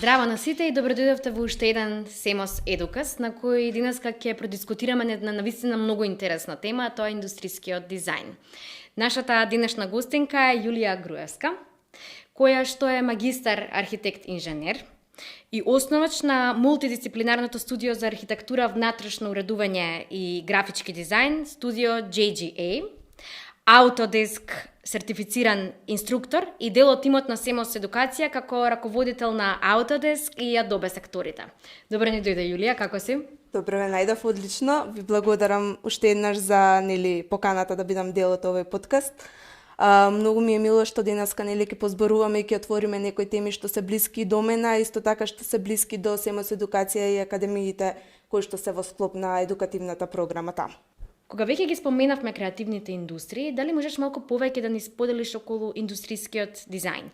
Здраво на сите и добродојдовте во уште еден Семос Едукас, на кој денеска ќе продискутираме на навистина многу интересна тема, а тоа е индустрискиот дизајн. Нашата денешна гостинка е Јулија Груевска, која што е магистар архитект-инженер и основач на мултидисциплинарното студио за архитектура, внатрешно уредување и графички дизајн, студио JGA, Autodesk сертифициран инструктор и дел од тимот на Семос Едукација како раководител на Autodesk и Adobe секторите. Добро ни дојде, Јулија, како си? Добро ве најдов, одлично. Ви благодарам уште еднаш за поканата да бидам дел од овој подкаст. Многу ми е мило што денеска ќе позборуваме и ќе отвориме некои теми што се блиски до мене, исто така што се блиски до Семос Едукација и академиите кои што се во склоп на едукативната програма таму. Кога веќе ги споменавме креативните индустрии, дали можеш малку повеќе да ни споделиш околу индустрискиот дизајн?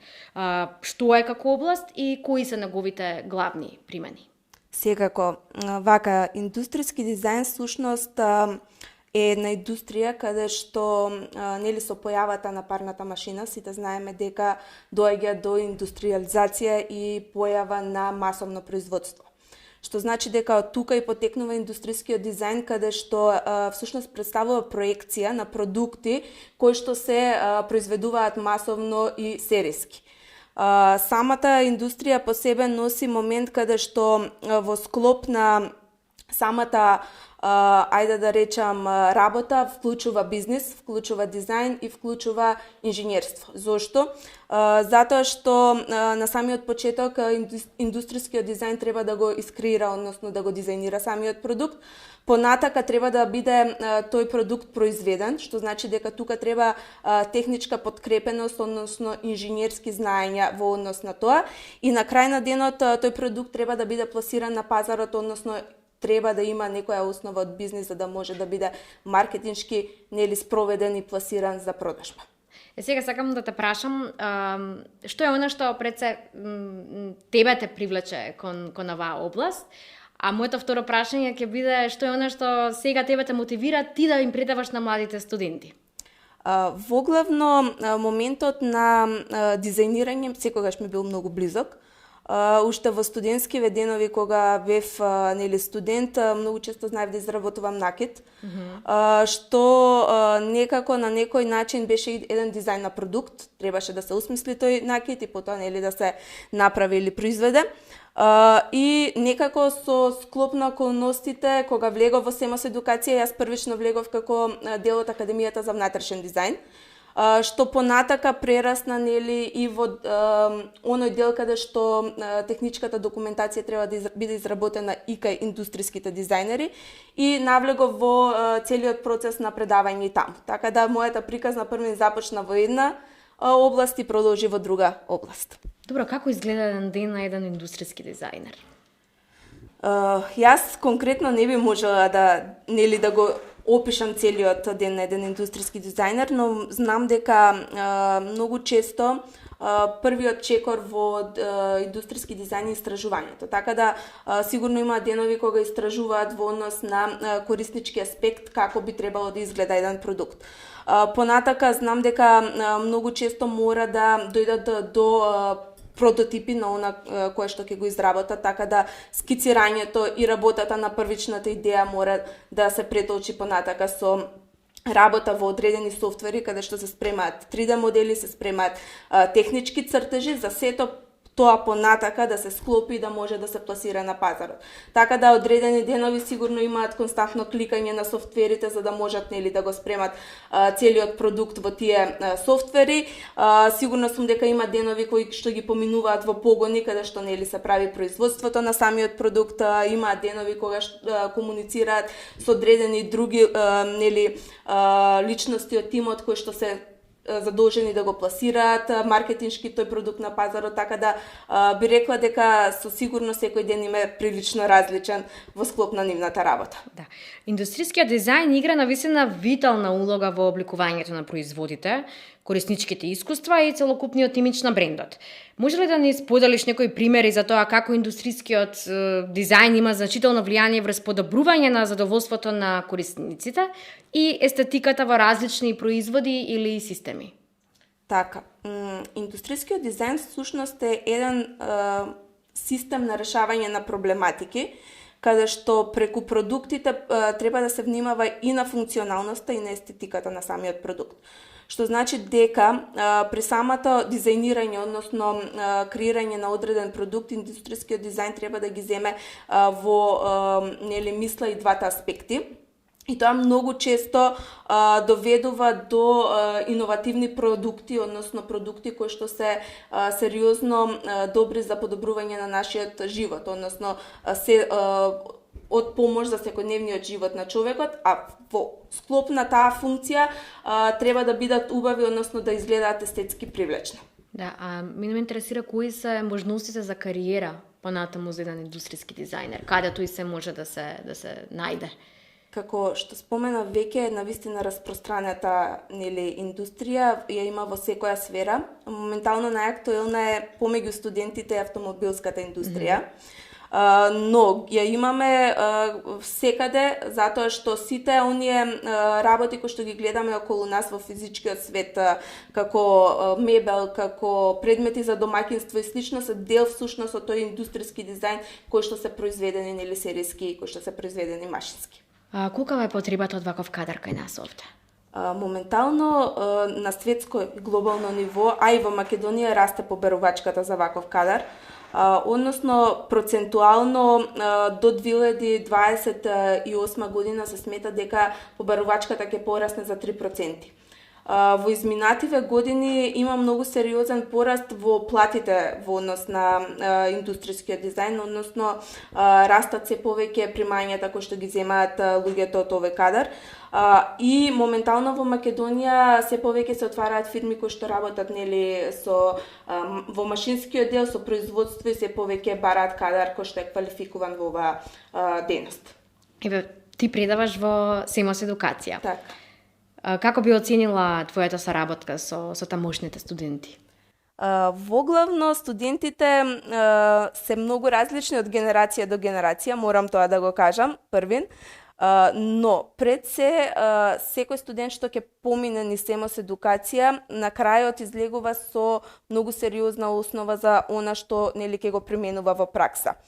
Што е како област и кои се неговите главни примени? Секако, вака, индустријски дизајн сушност е една индустрија каде што со појавата на парната машина сите знаеме дека доаѓа до индустриализација и појава на масовно производство. Што значи дека од тука и потекнува индустријскиот дизајн, каде што всушност представува проекција на продукти кои што се произведуваат масовно и сериски. Самата индустрија по себе носи момент каде што во склоп на самата ајде да речам работа, вклучува бизнис, вклучува дизајн и вклучува инженерство. Зошто? Затоа што на самиот почеток индустријскиот дизајн треба да го искреира, односно да го дизајнира самиот продукт. Понатака треба да биде тој продукт произведен, што значи дека тука треба техничка подкрепеност, односно инженерски знаења во однос на тоа. И на крај на денот тој продукт треба да биде пласиран на пазарот, односно треба да има некоја основа од бизнис за да може да биде маркетиншки спроведен и пласиран за продажба. Сега сакам да те прашам, што е она што пред се тебе те привлече кон оваа област? А моето второ прашање ќе биде што е она што сега тебе те мотивира ти да им предаваш на младите студенти? Воглавно моментот на дизајнирање секогаш ми бил многу близок. Уште во студентскиве денови кога бев студент, многу често знаев да изработувам накид, што некако на некој начин беше еден дизајн на продукт, требаше да се осмисли тој накид и потоа да се направи или произведе. И некако со склоп на околностите, кога влегов во Семос Едукација, јас првично влегов како дел од Академијата за внатрешен дизајн, што понатака прерасна и во оној дел каде што техничката документација треба да биде изработена и кај индустријските дизајнери и навлегов во целиот процес на предавање и таму. Така да мојата приказна првин започна во една област и продолжи во друга област. Добро, како изгледа еден ден на еден индустријски дизајнер? Јас конкретно не би можела да го опишам целиот ден на еден индустријски дизајнер, но знам дека многу често првиот чекор во индустријски дизајн е истражувањето. Така да сигурно има денови кога истражуваат во однос на кориснички аспект како би требало да изгледа еден продукт. Понатака знам дека многу често мора да дојдат до прототипи на она кое што ќе го изработат, така да скицирањето и работата на првичната идеја мора да се претолчи понатака со работа во одредени софтвери каде што се спремаат 3D модели, се спремаат технички цртежи за сето тоа понатака да се склопи и да може да се пласира на пазарот. Така да одредени денови сигурно имаат константно кликање на софтверите за да можат да го спремат целиот продукт во тие софтвери. Сигурно сум дека има денови кои што ги поминуваат во погони каде што се прави производството на самиот продукт, има денови кога комуницираат со одредени други личности од тимот кои што се задолжени да го пласираат маркетиншки тој продукт на пазарот, така да би рекла дека со сигурност секој ден им е прилично различен во склоп на нивната работа. Да. Индустријскиот дизајн игра навистина витална улога во обликувањето на производите, корисничките искуства и целокупниот имидж на брендот. Може ли да ни споделиш некои примери за тоа како индустријскиот дизајн има значително влијание врз подобрување на задоволството на корисниците и естетиката во различни производи или системи? Така, индустријскиот дизајн всушност е еден систем на решавање на проблематики, каде што преку продуктите треба да се внимава и на функционалноста и на естетиката на самиот продукт. Што значи дека при самото дизајнирање, односно креирање на одреден продукт, индустријскиот дизајн треба да ги земе во мисла и двата аспекти. И тоа многу често доведува до иновативни продукти, односно продукти кои што се сериозно добри за подобрување на нашиот живот, односно се од помош за секојдневниот живот на човекот, а во склоп на таа функција треба да бидат убави, односно да изгледаат естетски привлечно. Да, мене ме интересира кои се можностите за кариера понатаму за еден индустријски дизајнер, каде тој се може да се најде. Како што спомена веќе, навистина распространета индустрија ја има во секоја сфера. Моментално најактуелна е помеѓу студентите автомобилската индустрија. Но ја имаме секаде, затоа што сите оние работи кои што ги гледаме околу нас во физичкиот свет, како мебел, како предмети за домаќинство и слично, се дел всушност од тој индустријски дизајн кои што се произведени серијски, кои што се произведени машински. Колкава е потребата од ваков кадар кај нас овде? Моментално на светско и глобално ниво, а и во Македонија расте побарувачката за ваков кадар. Односно, процентуално до 2028 година се смета дека побарувачката ќе порасне за 3%. Во изминативе години има многу сериозен пораст во платите во однос на индустријскиот дизајн, односно растат се повеќе примањата кои што ги земаат луѓето од овој кадар. И моментално во Македонија се повеќе се отвараат фирми кои што работат во машинскиот дел, со производство, и се повеќе бараат кадар кој што е квалификуван во оваа дејност. Еве, ти предаваш во СЕМОС едукација. Така. Како би оценила твојата соработка со тамошните студенти? Воглавно, студентите се многу различни од генерација до генерација, морам тоа да го кажам, првин. Но пред се, секој студент што ќе помине низ СЕМОС едукација, на крајот излегува со многу сериозна основа за она што ќе го применува во пракса.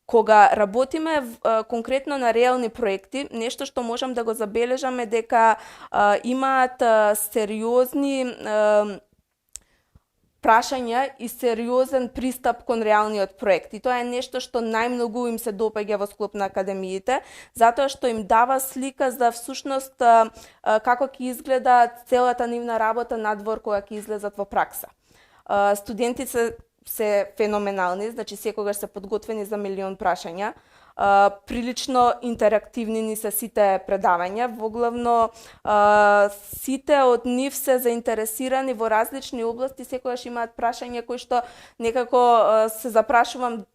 Кога работиме конкретно на реални проекти, нешто што можам да го забележам е дека имаат сериозни прашања и сериозен пристап кон реалниот проект. И тоа е нешто што најмногу им се допаѓа во склоп на академиите, затоа што им дава слика за всушност како ќе изгледа целата нивна работа надвор кога ќе излезат во пракса. Студентите се феноменални, значи секогаш се подготвени за милион прашања. Прилично интерактивни ни се сите предавања, воглавно сите од нив се заинтересирани во различни области, секогаш имаат прашања кои што некако се запрашувам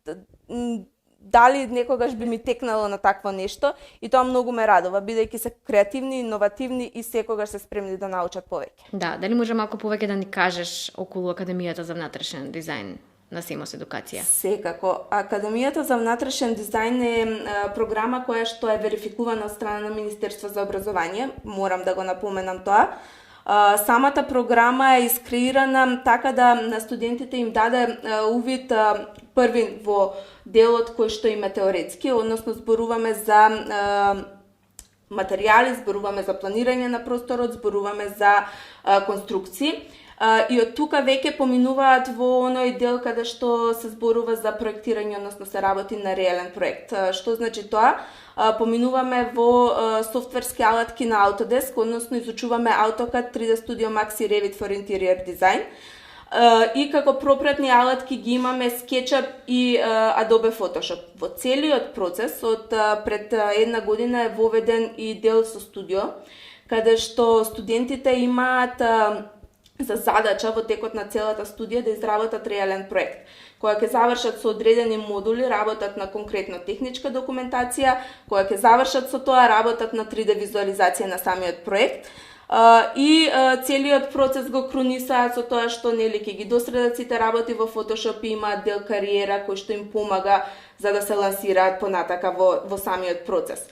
дали некогаш би ми текнало на такво нешто, и тоа многу ме радува, бидејќи се креативни, иновативни и секогаш се спремни да научат повеќе. Да, дали може малку повеќе да ни кажеш околу Академијата за внатрешен дизајн на СЕМОС едукација? Секако. Академијата за внатрешен дизајн е програма која што е верификувана од страна на Министерство за образование, морам да го напоменам тоа. Самата програма е искреирана така да на студентите им даде увид првин во делот кој што им е теоретски, односно зборуваме за материјали, зборуваме за планирање на просторот, зборуваме за конструкции. И од тука веќе поминуваат во оној дел каде што се зборува за проектирање, односно се работи на реален проект. Што значи тоа? Поминуваме во софтверски алатки на Autodesk, односно изучуваме AutoCAD, 3D Studio Max и Revit for Interior Design. И како пропратни алатки ги имаме SketchUp и Adobe Photoshop. Во целиот процес од пред една година е воведен и дел со студио, каде што студентите имаат за задача во текот на целата студија да изработат реален проект. Кога ќе завршат со одредени модули, работат на конкретно техничка документација, кога ќе завршат со тоа, работат на 3D визуализација на самиот проект. И целиот процес го крунисаат со тоа што ќе ги досредат сите работи во Photoshop и имаат дел кариера кој што им помага за да се лансираат понатака во самиот процес.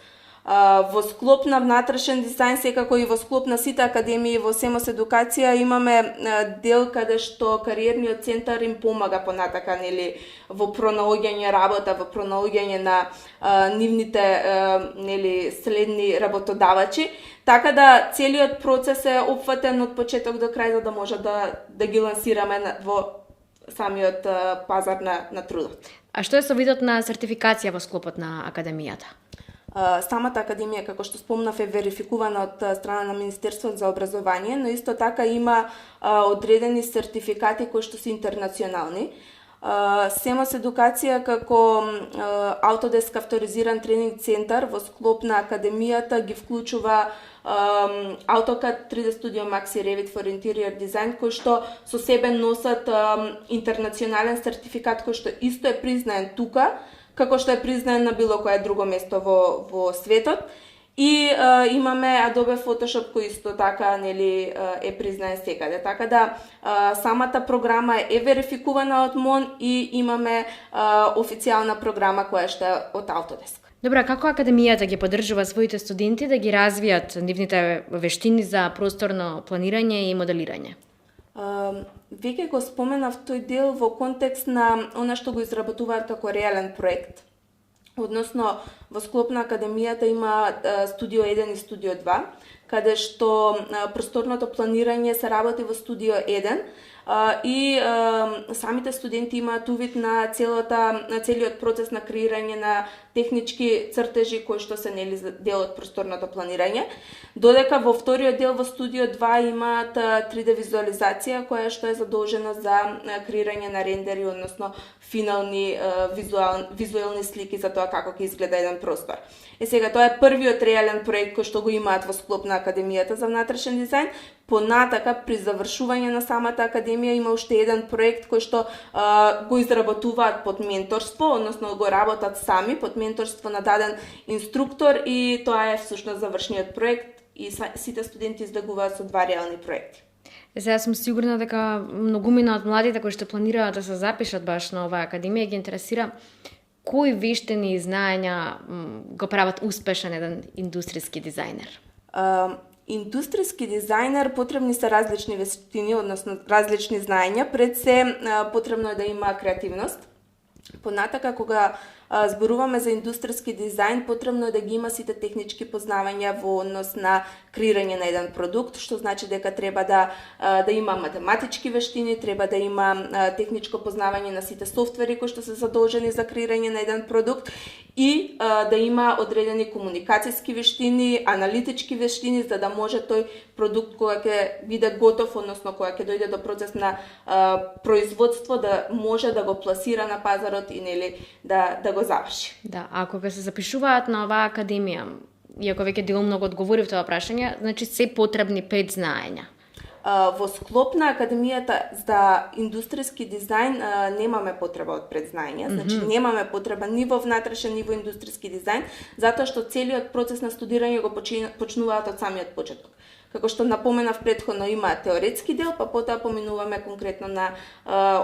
Во склоп на внатрешен дизајн, секако и во склоп на сите академии во СМОС едукација имаме дел каде што кариерниот центар им помага понатака, нели, во пронаоѓање работа, во пронаоѓање на нивните нели следни работодавачи, така да целиот процес е опфатен од почеток до крај за да може да ги лансираме во самиот пазар на трудот. А што е со видот на сертификација во склопот на академијата? Самата академија, како што спомнав, е верификувана од страна на Министерството за образование, но исто така има одредени сертификати кои што се интернационални. СМОС едукација како Autodesk авторизиран тренинг центар во склоп на академијата ги вклучува AutoCAD 3D Studio Max и Revit for Interior Design, кои што со себе носат интернационален сертификат кој што исто е признаен тука, како што е признаен на било кое друго место во светот. И имаме Adobe Photoshop кој исто така нели е признаен секаде. Така да самата програма е верификувана од МОН и имаме официјална програма која што е од Autodesk. Добра, како академијата ги поддржува своите студенти да ги развијат нивните вештини за просторно планирање и моделирање? Веќе го споменав тој дел во контекст на она што го изработуваат како реален проект. Односно, во склоп на академијата има Студио 1 и Студио 2, каде што просторното планирање се работи во Студио 1 и самите студенти имаат увид на целиот процес на креирање на технички цртежи кои што се нели дел од просторното планирање, додека во вториот дел во Студио 2 имаат 3D визуализација која што е задолжена за креирање на рендери, односно финални визуелни слики за тоа како ќе изгледа еден простор. Сега тоа е првиот реален проект кој што го имаат во склоп на академијата за внатрешен дизајн. Понатака при завршување на самата академија има уште еден проект кој што го изработуваат под менторство, односно го работат сами под менторство на даден инструктор и тоа е всушност завршниот проект и сите студенти излегуваат со 2 реални проекти. Сега сум сигурна дека многумина од младите кои што планираат да се запишат баш на оваа академија ги интересира кои вештини и знаења го прават успешен еден индустријски дизајнер. Индустријски дизајнер потребни се различни вештини, односно различни знаења, пред се потребно е да има креативност. Понатака кога зборуваме за индустријски дизајн, потребно е да ги има сите технички познавања во однос на креирање на еден продукт, што значи дека треба да има математички вештини, треба да има техничко познавање на сите софтвери кои што се задолжени за креирање на еден продукт и да има одредени комуникацијски вештини, аналитички вештини за да може тој продукт кога ќе биде готов, односно кога ќе дојде до процес на производство да може да го пласира на пазарот и нели да го заврши. Да, ако ќе се запишуваат на оваа академија, иако веќе делумно го одговорив тоа прашање, значи се потребни предзнаења. Во склоп на академијата за индустријски дизајн немаме потреба од предзнаење, значи немаме потреба ни во внатрешен ни во индустријски дизајн, затоа што целиот процес на студирање го почнуваат од самиот почеток. Како што напоменав претходно, има теоретски дел, па потоа поминуваме конкретно на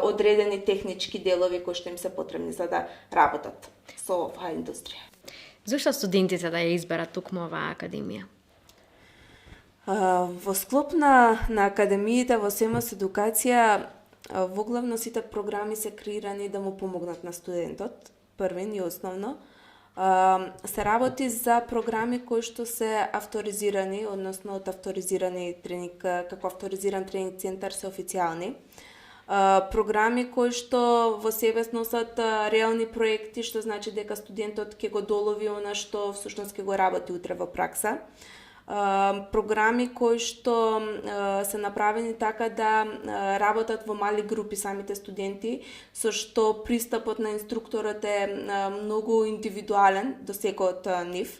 одредени технички делови кои што им се потребни за да работат со оваа индустрија. Зошто студентите да ја изберат токму оваа академија? Во склоп на академиите во СМОС едукација, воглавно сите програми се креирани да му помогнат на студентот, првен и основно. Се работи за програми кои што се авторизирани, односно од авторизирани тренинг, како авторизиран тренинг центар се официјални. Програми кои што во себе носат реални проекти, што значи дека студентот ќе го долови она што всушност ќе го работи утре во пракса. Програми кои што се направени така да работат во мали групи самите студенти, со што пристапот на инструкторот е многу индивидуален до секој од нив.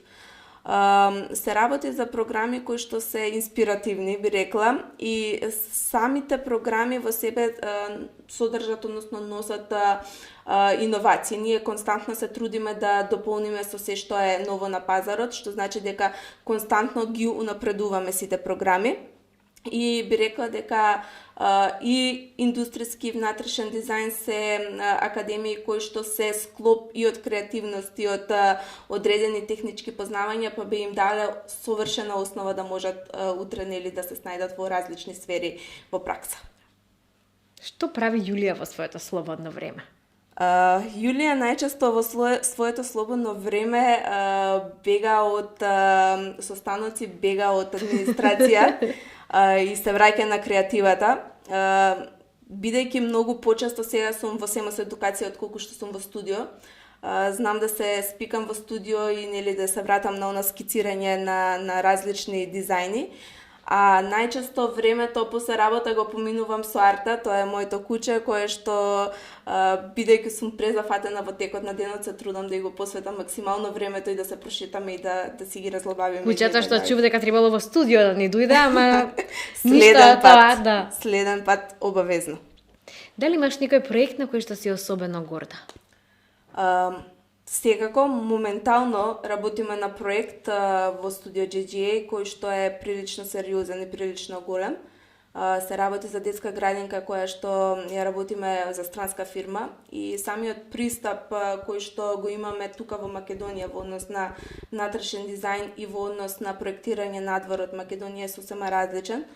Се работи за програми кои што се инспиративни, би рекла, и самите програми во себе содржат, односно носат иновации. Ние константно се трудиме да дополниме со се што е ново на пазарот, што значи дека константно ги унапредуваме сите програми. и би рекла дека и индустријски и внатрешен дизајн се академии кои што се склоп и од креативност и од одредени технички познавања, па би им дали совршена основа да можат утре нели да се снајдат во различни сфери во пракса. Што прави Јулија во своето слободно време? Јулија најчесто во своето слободно време бега од состаноци, бега од администрација и се враќа на креативата. Бидејќи многу почесто сега сум во СМС едукација отколку што сум во студио, знам да се спикам во студио и нели да се вратам на она скицирање на различни дизајни. А најчесто времето после работа го поминувам со арта, тоа е моето куче кое што бидејќи сум презафатена во текот на денот се трудам да го посветам максимално времето и да се прошетаме и да си ги разлабавиме. Кучето што чув дека требало во студио да ни дојде, ама следен пат, да. Следен пат обавезно. Дали имаш некој проект на кој што си особено горда? Секако, моментално работиме на проект во студио JGA, кој што е прилично сериозен и прилично голем. Се работи за детска градинка која што ја работиме за странска фирма и самиот пристап кој што го имаме тука во Македонија во однос на внатрешен дизајн и во однос на проектирање надвор од Македонија е сосема различен.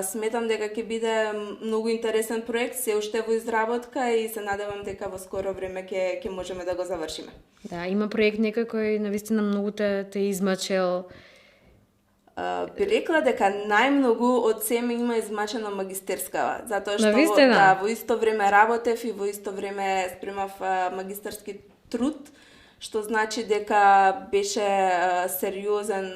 Сметам дека ќе биде многу интересен проект, се уште во изработка и се надевам дека во скоро време ќе можеме да го завршиме. Да, има проект некој кој навистина многу те измачил. Би рекла дека најмногу од СЕМ има измачено магистерскава, затоа што во исто време работев и во исто време спремав магистерски труд, што значи дека беше сериозна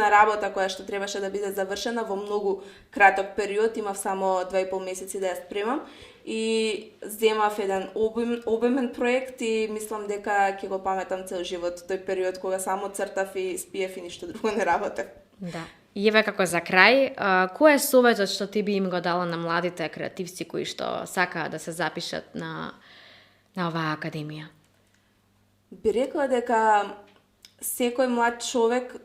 работа која што требаше да биде завршена во многу краток период, имав само 2,5 месеци да ја спремам и земав еден обемен проект и мислам дека ќе го паметам цел живот тој период кога само цртав и спиев и ништо друго не работев. Да. И еве како за крај, кој е советот што ти би им го дала на младите креативци кои што сакаат да се запишат на оваа академија? Би рекла дека секој млад човек,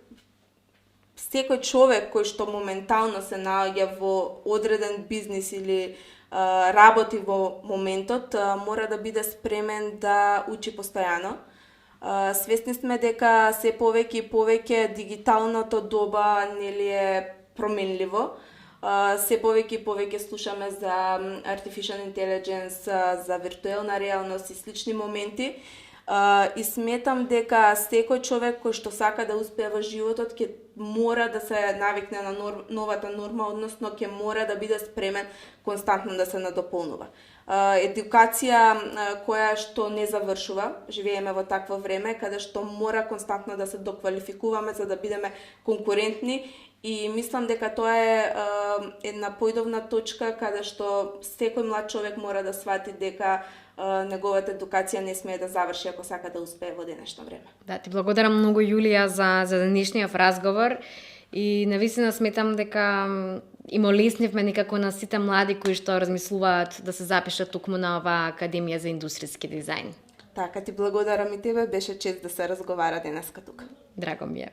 секој човек кој што моментално се наоѓа во одреден бизнис или работи во моментот, мора да биде спремен да учи постојано. Свесни сме дека се повеќе и повеќе дигиталното доба нели е променливо. Се повеќе и повеќе слушаме за artificial intelligence, за виртуелна реалност и слични моменти. И сметам дека секој човек кој што сака да успее во животот ќе мора да се навикне на новата норма, односно ќе мора да биде спремен константно да се надополнува. Едукација која што не завршува, живееме во такво време каде што мора константно да се доквалификуваме за да бидеме конкурентни и мислам дека тоа е една појдовна точка каде што секој млад човек мора да свати дека неговата едукација не смее да заврши ако сака да успее во денешно време. Да, ти благодарам многу Јулија за денешниот разговор и навистина сметам дека им олеснивме некако на сите млади кои што размислуваат да се запишат токму на оваа академија за индустријски дизајн. Така, ти благодарам и тебе, беше чест да се разговара денеска тука. Драго ми е.